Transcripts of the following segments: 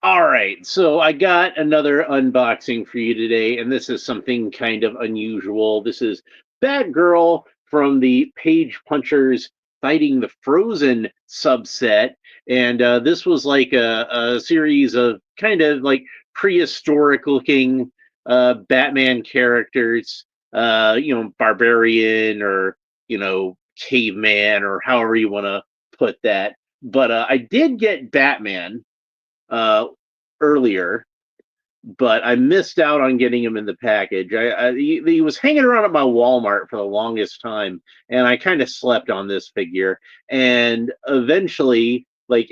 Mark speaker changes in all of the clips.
Speaker 1: All right, so I got another unboxing for you today, and this is something kind of unusual. This is Batgirl from the Page Punchers Fighting the Frozen subset, and this was like a series of kind of like prehistoric looking Batman characters, barbarian or caveman or however you want to put that. But I did get Batman uh, earlier, but I missed out on getting him in the package. He was hanging around at my Walmart for the longest time, and I kind of slept on this figure. And eventually, like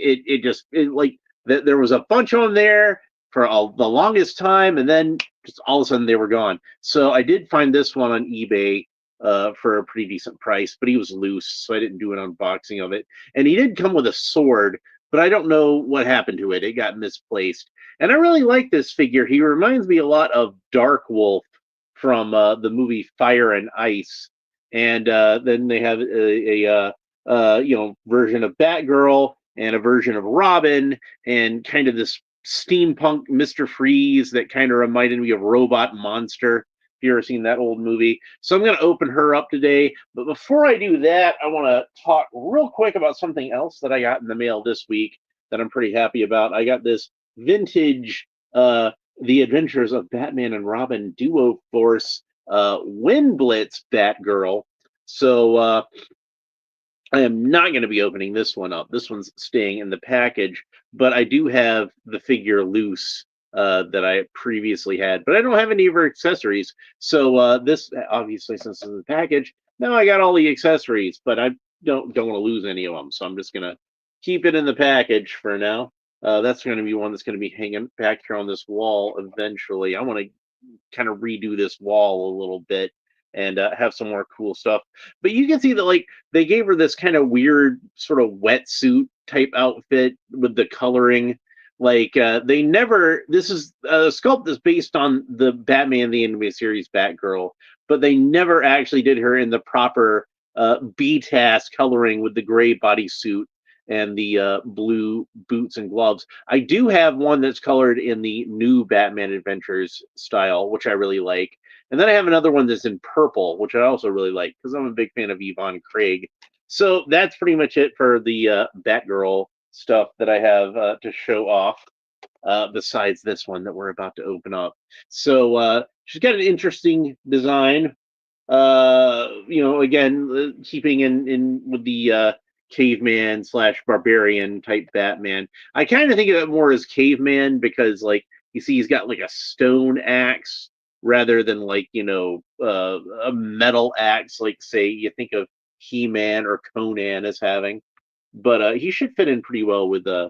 Speaker 1: there was a bunch on there for the longest time, and then just all of a sudden they were gone. So I did find this one on eBay for a pretty decent price, but he was loose, so I didn't do an unboxing of it. And he did come with a sword, but I don't know what happened to it. It got misplaced. And I really like this figure. He reminds me a lot of Dark Wolf from the movie Fire and Ice. And then they have version of Batgirl and a version of Robin and kind of this steampunk Mr. Freeze that kind of reminded me of Robot Monster. If you ever seen that old movie. So I'm going to open her up today. But before I do that, I want to talk real quick about something else that I got in the mail this week that I'm pretty happy about. I got this vintage The Adventures of Batman and Robin Duo Force Wind Blitz Batgirl. So I am not going to be opening this one up. This one's staying in the package, but I do have the figure loose that I previously had, but I don't have any of her accessories. So this, obviously, since it's in the package, now I got all the accessories, but I don't want to lose any of them. So I'm just gonna keep it in the package for now. That's going to be one that's going to be hanging back here on this wall eventually. I want to kind of redo this wall a little bit and have some more cool stuff. But you can see that like they gave her this kind of weird sort of wetsuit type outfit with the coloring. Like they never. This is a sculpt that's based on the Batman the Animated Series Batgirl, but they never actually did her in the proper BTAS coloring with the gray bodysuit and the blue boots and gloves. I do have one that's colored in the new Batman Adventures style, which I really like. And then I have another one that's in purple, which I also really like because I'm a big fan of Yvonne Craig. So that's pretty much it for the Batgirl stuff that I have to show off. Besides this one that we're about to open up, so she's got an interesting design. Again, keeping in with the caveman slash barbarian type Batman. I kind of think of it more as caveman because, like, you see, he's got like a stone axe rather than like a metal axe, like say you think of He-Man or Conan as having. But he should fit in pretty well with uh,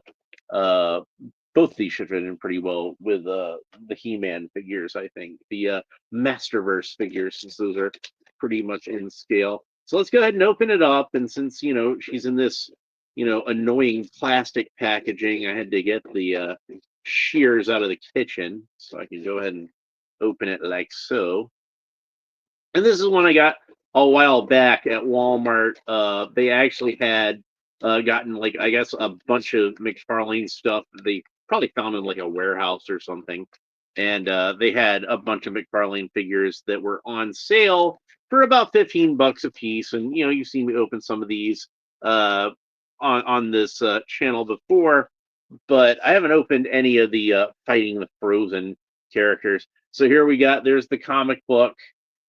Speaker 1: both of these should fit in pretty well with the He-Man figures. I think the Masterverse figures, since those are pretty much in scale. So let's go ahead and open it up. And since she's in this annoying plastic packaging, I had to get the shears out of the kitchen so I can go ahead and open it like so. And this is one I got a while back at Walmart. They actually had gotten like I guess a bunch of Mcfarlane stuff that they probably found in like a warehouse or something, and they had a bunch of Mcfarlane figures that were on sale for about $15 a piece. And you've seen me open some of these uh, on this channel before, but I haven't opened any of the Fighting the Frozen characters. So here we got there's the comic book,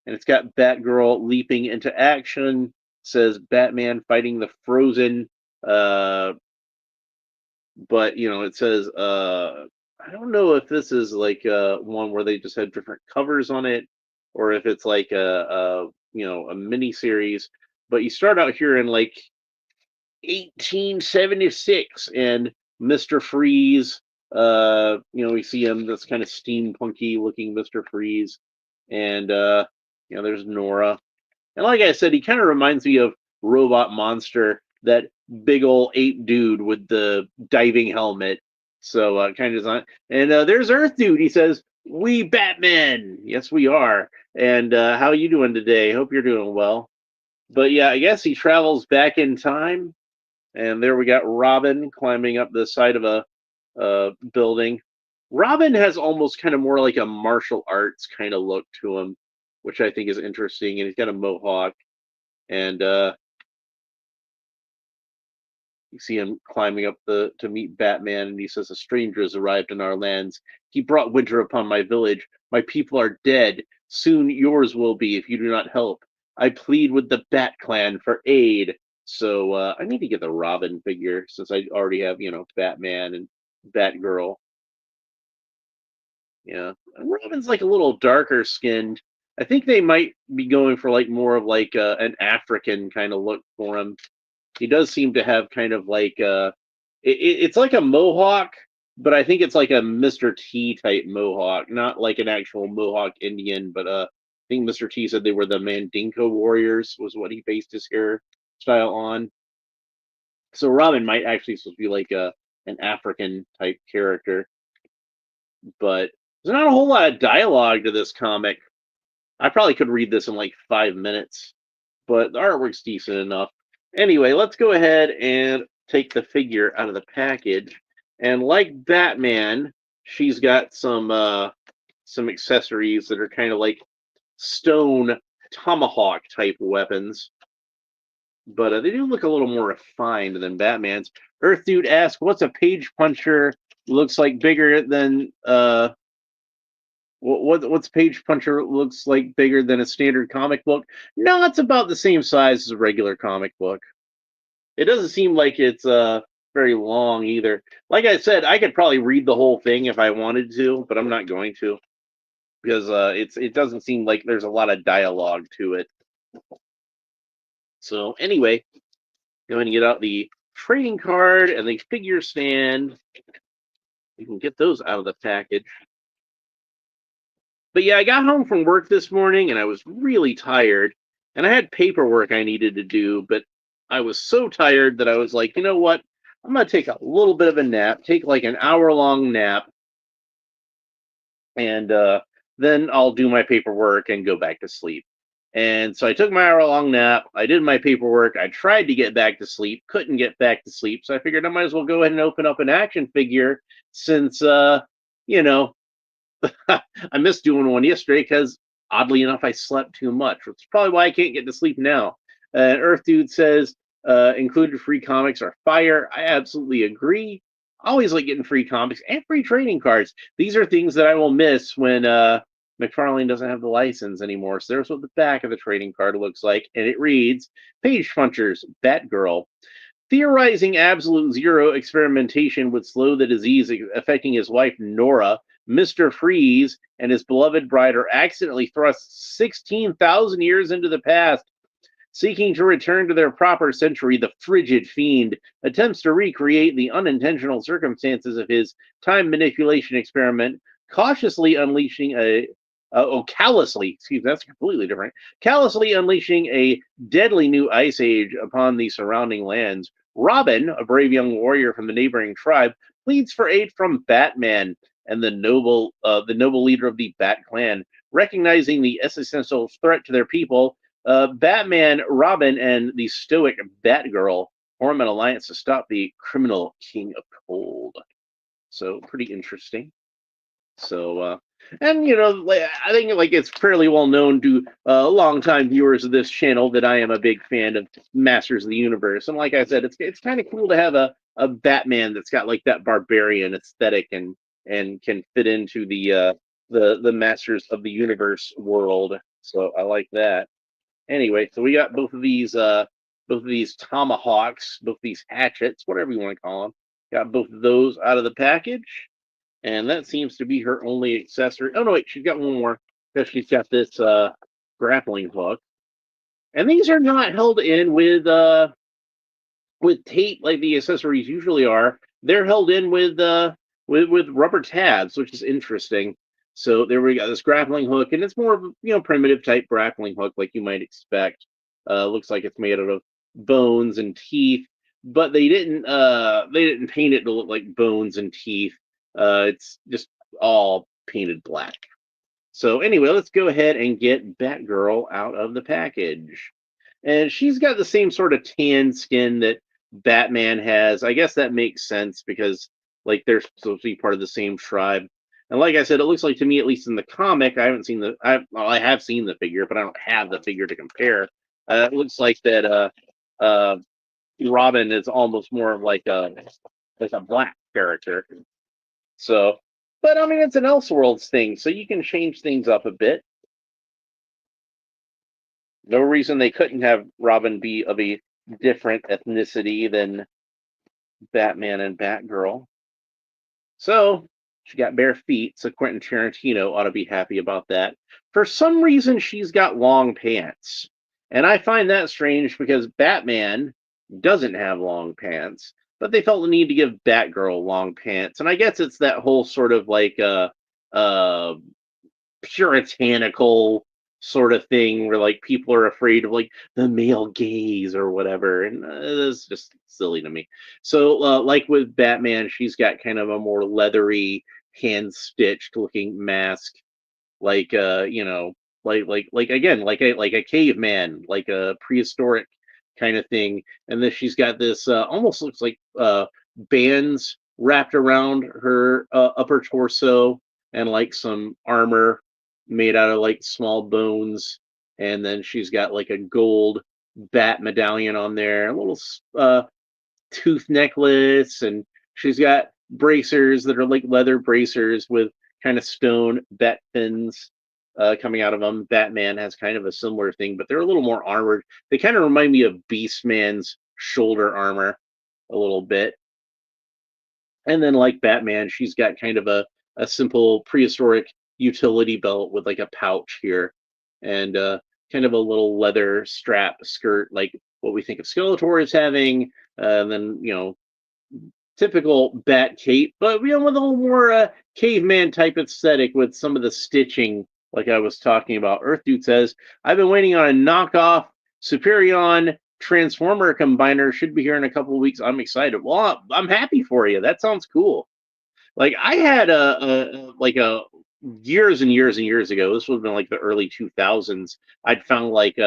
Speaker 1: and it's got Batgirl leaping into action. It says Batman fighting the Frozen, uh, but it says I don't know if this is like one where they just had different covers on it, or if it's like a mini series. But you start out here in like 1876, and Mr. Freeze. We see him. That's kind of steampunky looking Mr. Freeze, and there's Nora. And like I said, he kind of reminds me of Robot Monster, that big old ape dude with the diving helmet. So kind of design. And there's Earth Dude. He says, "We Batman." Yes, we are. And how you doing today? Hope you're doing well. But yeah, I guess he travels back in time. And there we got Robin climbing up the side of a building. Robin has almost kind of more like a martial arts kind of look to him, which I think is interesting. And he's got a mohawk, and you see him climbing up the to meet Batman, and he says, "A stranger has arrived in our lands. He brought winter upon my village. My people are dead. Soon yours will be if you do not help. I plead with the Bat Clan for aid." So I need to get the Robin figure since I already have, Batman and Batgirl. Yeah, and Robin's like a little darker skinned. I think they might be going for like more of like an African kind of look for him. He does seem to have kind of like it's like a mohawk, but I think it's like a Mr. T type mohawk, not like an actual Mohawk Indian. But I think Mr. T said they were the Mandinka warriors was what he based his hairstyle on. So Robin might actually supposed to be like a an African type character, but there's not a whole lot of dialogue to this comic. I probably could read this in like 5 minutes, but the artwork's decent enough. Anyway, let's go ahead and take the figure out of the package. And like Batman, she's got some accessories that are kind of like stone tomahawk type weapons, but they do look a little more refined than Batman's. Earth Dude asks, "What's a page puncher? Looks like bigger than what's page puncher looks like bigger than a standard comic book?" No, it's about the same size as a regular comic book. It doesn't seem like it's very long either. Like I said, I could probably read the whole thing if I wanted to, but I'm not going to because it doesn't seem like there's a lot of dialogue to it. So anyway, go ahead and get out the trading card and the figure stand. You can get those out of the package. But yeah, I got home from work this morning and I was really tired. And I had paperwork I needed to do, but I was so tired that I was like, you know what? I'm going to take a little bit of a nap, take like an hour long nap, and then I'll do my paperwork and go back to sleep. And so I took my hour long nap. I did my paperwork. I tried to get back to sleep, couldn't get back to sleep. So I figured I might as well go ahead and open up an action figure since, you know, I missed doing one yesterday because, oddly enough, I slept too much, which is probably why I can't get to sleep now. Earth Dude says, included free comics are fire. I absolutely agree. Always like getting free comics and free trading cards. These are things that I will miss when Mcfarlane doesn't have the license anymore. So there's what the back of the trading card looks like. And it reads, Page Punchers, Batgirl. Theorizing absolute zero experimentation would slow the disease affecting his wife, Nora. Mr. Freeze and his beloved bride are accidentally thrust 16,000 years into the past. Seeking to return to their proper century, the frigid fiend attempts to recreate the unintentional circumstances of his time manipulation experiment, cautiously unleashing callously, excuse me, that's completely different, callously unleashing a deadly new ice age upon the surrounding lands. Robin, a brave young warrior from the neighboring tribe, pleads for aid from Batman and the noble leader of the Bat Clan. Recognizing the existential threat to their people, Batman, Robin, and the stoic Batgirl form an alliance to stop the criminal King of Cold. So pretty interesting. So, and I think like it's fairly well known to longtime viewers of this channel that I am a big fan of Masters of the Universe. And like I said, it's kind of cool to have a Batman that's got like that barbarian aesthetic and can fit into the Masters of the Universe world. So I like that. Anyway, so we got both of these tomahawks, both these hatchets, whatever you want to call them. Got both of those out of the package, and that seems to be her only accessory. Oh no, wait, she's got one more because she's got this grappling hook, and these are not held in with tape like the accessories usually are. They're held in with rubber tabs, which is interesting. So there we got this grappling hook, and it's more of primitive type grappling hook like you might expect. Looks like it's made out of bones and teeth, but they didn't paint it to look like bones and teeth. It's just all painted black. So anyway, let's go ahead and get Batgirl out of the package. And she's got the same sort of tan skin that Batman has. I guess that makes sense because like they're supposed to be part of the same tribe. And like I said, it looks like to me, at least in the comic, I haven't seen I have seen the figure, but I don't have the figure to compare. It looks like that uh, Robin is almost more of like a black character. So, but I mean, it's an Elseworlds thing, so you can change things up a bit. No reason they couldn't have Robin be of a different ethnicity than Batman and Batgirl. So she got bare feet, so Quentin Tarantino ought to be happy about that. For some reason, she's got long pants. And I find that strange because Batman doesn't have long pants, but they felt the need to give Batgirl long pants. And I guess it's that whole sort of like uh puritanical sort of thing where like people are afraid of like the male gaze or whatever, and it's just silly to me. So like with Batman, she's got kind of a more leathery, hand stitched looking mask, like like again like a caveman, like a prehistoric kind of thing. And then she's got this almost looks like bands wrapped around her upper torso, and like some armor made out of like small bones. And then she's got like a gold bat medallion on there, a little tooth necklace, and she's got bracers that are like leather bracers with kind of stone bat fins coming out of them. Batman has kind of a similar thing, but they're a little more armored. They kind of remind me of Beastman's shoulder armor a little bit. And then, like Batman, she's got kind of a simple prehistoric utility belt with like a pouch here, and kind of a little leather strap skirt, like what we think of Skeletor as having. And then, typical bat cape, but with a little more caveman type aesthetic with some of the stitching, like I was talking about. Earth Dude says, I've been waiting on a knockoff Superion Transformer combiner. Should be here in a couple of weeks. I'm excited. Well, I'm happy for you. That sounds cool. Like I had a years and years and years ago. This would have been like the early 2000s. I'd found like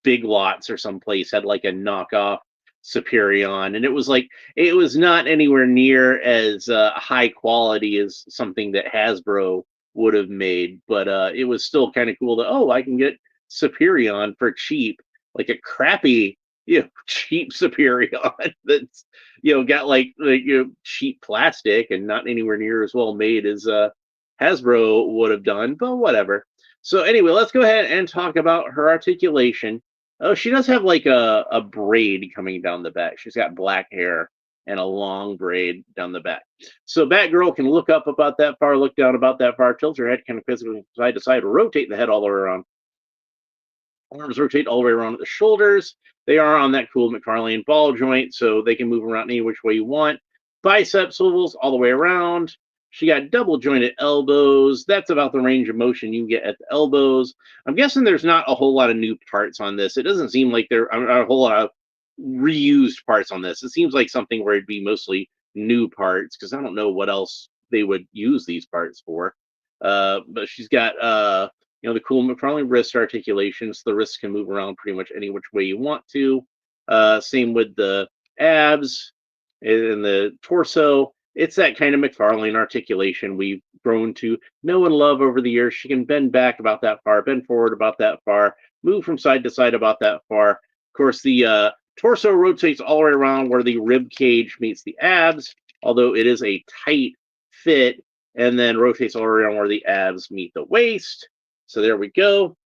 Speaker 1: Big Lots or someplace had like a knockoff Superion, and it was like it was not anywhere near as high quality as something that Hasbro would have made, but it was still kind of cool that I can get Superion for cheap, like a crappy cheap Superion that's got like cheap plastic and not anywhere near as well made as Hasbro would have done, but whatever. So anyway, let's go ahead and talk about her articulation. Oh, she does have like a braid coming down the back. She's got black hair and a long braid down the back. So Batgirl can look up about that far, look down about that far, tilt her head kind of physically side to side, rotate the head all the way around. Arms rotate all the way around at the shoulders. They are on that cool Mcfarlane ball joint, so they can move around any which way you want. Bicep swivels all the way around. She got double jointed elbows. That's about the range of motion you get at the elbows. I'm guessing there's not a whole lot of new parts on this. It doesn't seem like there are a whole lot of reused parts on this. It seems like something where it'd be mostly new parts, because I don't know what else they would use these parts for. But she's got the cool Mcfarlane wrist articulations. The wrists can move around pretty much any which way you want to. Same with the abs and the torso. It's that kind of Mcfarlane articulation we've grown to know and love over the years. She can bend back about that far, bend forward about that far, move from side to side about that far. Of course, the torso rotates all the way around where the rib cage meets the abs, although it is a tight fit, and then rotates all around where the abs meet the waist. So there we go.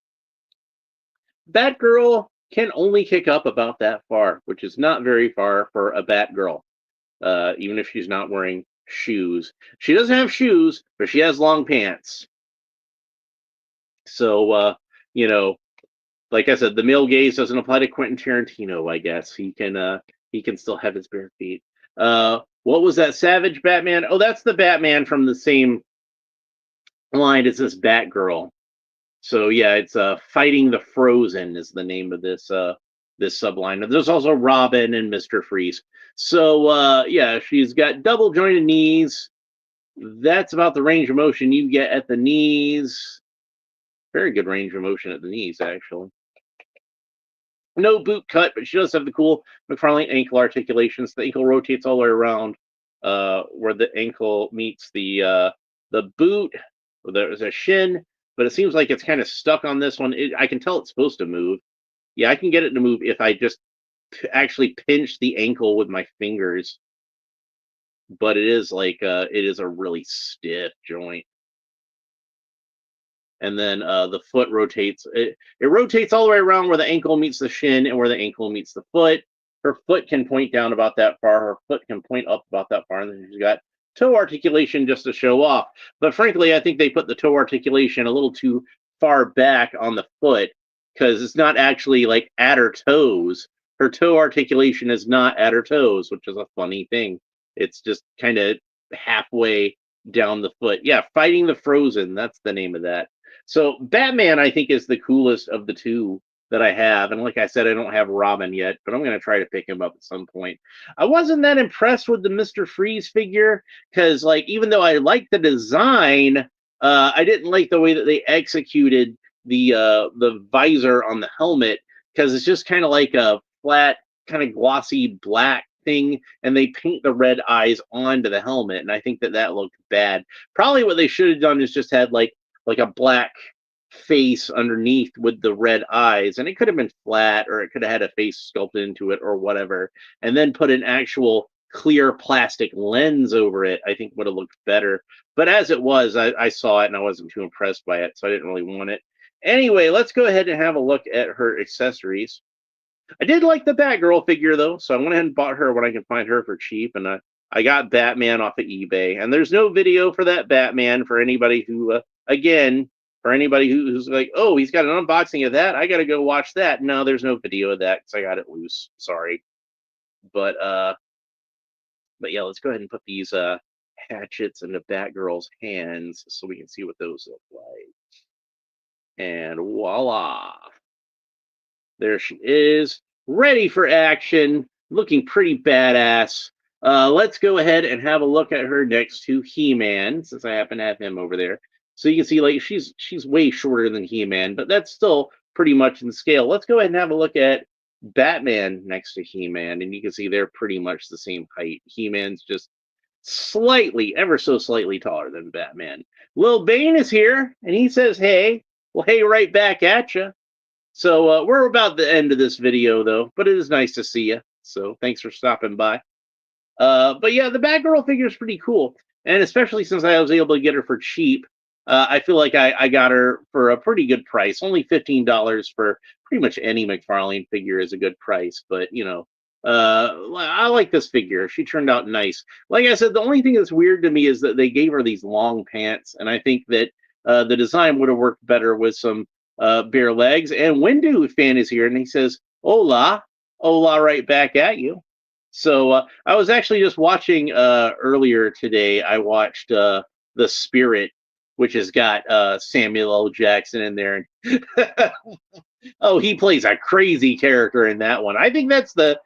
Speaker 1: Batgirl can only kick up about that far, which is not very far for a Batgirl, even if she's not wearing shoes. She doesn't have shoes, but she has long pants. So, like I said, the male gaze doesn't apply to Quentin Tarantino, I guess. He can still have his bare feet. What was that Savage Batman? Oh, that's the Batman from the same line as this Batgirl. So yeah, it's Fighting the Frozen is the name of this subline. There's also Robin and Mr. Freeze. So yeah, she's got double jointed knees. That's about the range of motion you get at the knees. Very good range of motion at the knees, actually. No boot cut, but she does have the cool Mcfarlane ankle articulations. The ankle rotates all the way around where the ankle meets the boot. There's a shin, but it seems like it's kind of stuck on this one. I can tell it's supposed to move. Yeah, I can get it to move if I just actually pinch the ankle with my fingers. But it is like it is a really stiff joint. And then the foot rotates. It rotates all the way around where the ankle meets the shin and where the ankle meets the foot. Her foot can point down about that far. Her foot can point up about that far. And then she's got toe articulation just to show off. But frankly, I think they put the toe articulation a little too far back on the foot because it's not actually like at her toes. Her toe articulation is not at her toes, which is a funny thing. It's just kind of halfway down the foot. Yeah, Fighting the Frozen. That's the name of that. So Batman, I think, is the coolest of the two that I have. And like I said, I don't have Robin yet, but I'm going to try to pick him up at some point. I wasn't that impressed with the Mr. Freeze figure because, like, even though I liked the design, I didn't like the way that they executed the visor on the helmet because it's just kind of like a flat, kind of glossy black thing, and they paint the red eyes onto the helmet, and I think that that looked bad. Probably what they should have done is just had like a black face underneath with the red eyes, and it could have been flat, or it could have had a face sculpted into it, or whatever, and then put an actual clear plastic lens over it. I think would have looked better. But as it was, I saw it and I wasn't too impressed by it, so I didn't really want it. Anyway, let's go ahead and have a look at her accessories. I did like the Batgirl figure though, so I went ahead and bought her when I could find her for cheap, and I got Batman off of eBay. And there's no video for that Batman for anybody who, again, for anybody who's like, oh, he's got an unboxing of that, I got to go watch that. No, there's no video of that because I got it loose. Sorry, but yeah, let's go ahead and put these hatchets into Batgirl's hands so we can see what those look like. And voila. There she is, ready for action, looking pretty badass. Let's go ahead and have a look at her next to He-Man, since I happen to have him over there. So you can see, like, she's way shorter than He-Man, but that's still pretty much in scale. Let's go ahead and have a look at Batman next to He-Man, and you can see they're pretty much the same height. He-Man's just slightly, ever so slightly taller than Batman. Lil Bane is here, and he says, hey. Well, hey, right back at you. So we're about the end of this video, though, but it is nice to see you. So thanks for stopping by. But yeah, the Batgirl figure is pretty cool. And especially since I was able to get her for cheap, I feel like I got her for a pretty good price. Only $15 for pretty much any Mcfarlane figure is a good price. But, you know, I like this figure. She turned out nice. Like I said, the only thing that's weird to me is that they gave her these long pants. And I think that the design would have worked better with some bare legs. And Windu fan is here, and he says, hola, hola, right back at you. So I was actually just watching earlier today. I watched The Spirit, which has got Samuel L. Jackson in there. Oh, he plays a crazy character in that one. I think that's the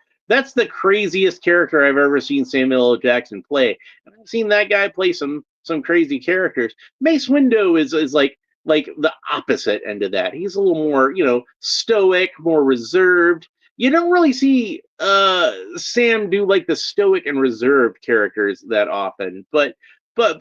Speaker 1: craziest character I've ever seen Samuel L. Jackson play. I've seen that guy play some crazy characters. Mace Windu is like the opposite end of that. He's a little more, you know, stoic, more reserved. You don't really see Sam do like the stoic and reserved characters that often, but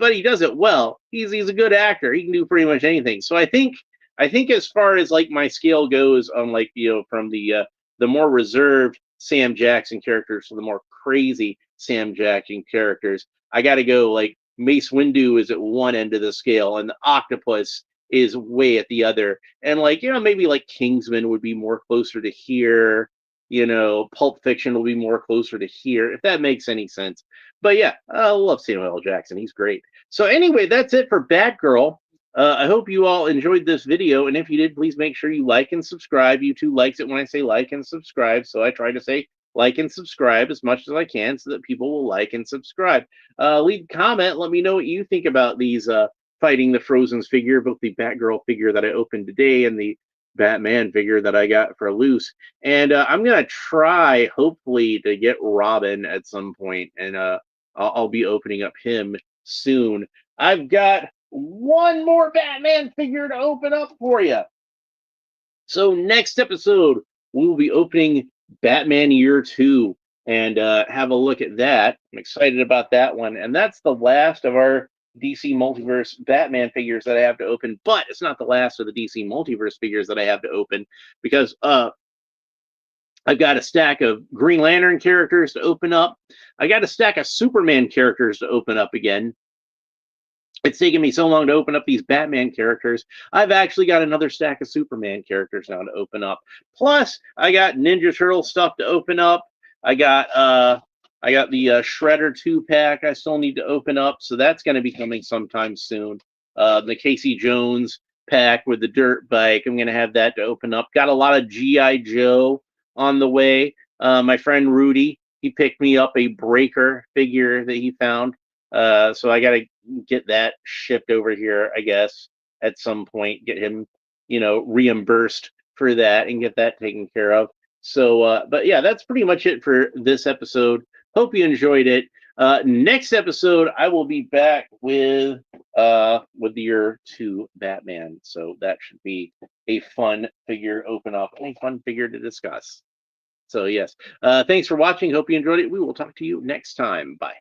Speaker 1: he does it well. He's a good actor. He can do pretty much anything. So I think as far as like my scale goes on, like, you know, from the more reserved Sam Jackson characters to the more crazy Sam Jackson characters, I got to go like Mace Windu is at one end of the scale, and the Octopus is way at the other. And like, you know, maybe like Kingsman would be more closer to here. You know, Pulp Fiction will be more closer to here, if that makes any sense. But yeah, I love Samuel L. Jackson. He's great. So anyway, that's it for Batgirl. I hope you all enjoyed this video, and if you did, please make sure you like and subscribe. YouTube likes it when I say like and subscribe, so I try to say like and subscribe as much as I can so that people will like and subscribe. Leave a comment. Let me know what you think about these Fighting the Frozen's figure, both the Batgirl figure that I opened today and the Batman figure that I got for loose. And I'm going to try, hopefully, to get Robin at some point, and I'll be opening up him soon. I've got one more Batman figure to open up for you. So next episode, we will be opening Batman Year 2. and have a look at that. I'm excited about that one. And that's the last of our DC Multiverse Batman figures that I have to open, but it's not the last of the DC Multiverse figures that I have to open because I've got a stack of Green Lantern characters to open up. I got a stack of Superman characters to open up again. It's taken me so long to open up these Batman characters. I've actually got another stack of Superman characters now to open up. Plus, I got Ninja Turtle stuff to open up. I got the Shredder 2-pack I still need to open up, so that's going to be coming sometime soon. The Casey Jones pack with the dirt bike, I'm going to have that to open up. Got a lot of G.I. Joe on the way. My friend Rudy, he picked me up a Breaker figure that he found. So I got to get that shipped over here, I guess, at some point, get him, reimbursed for that and get that taken care of. So, but yeah, that's pretty much it for this episode. Hope you enjoyed it. Next episode, I will be back with Year 2 Batman. So that should be a fun figure open up, a fun figure to discuss. So yes, thanks for watching. Hope you enjoyed it. We will talk to you next time. Bye.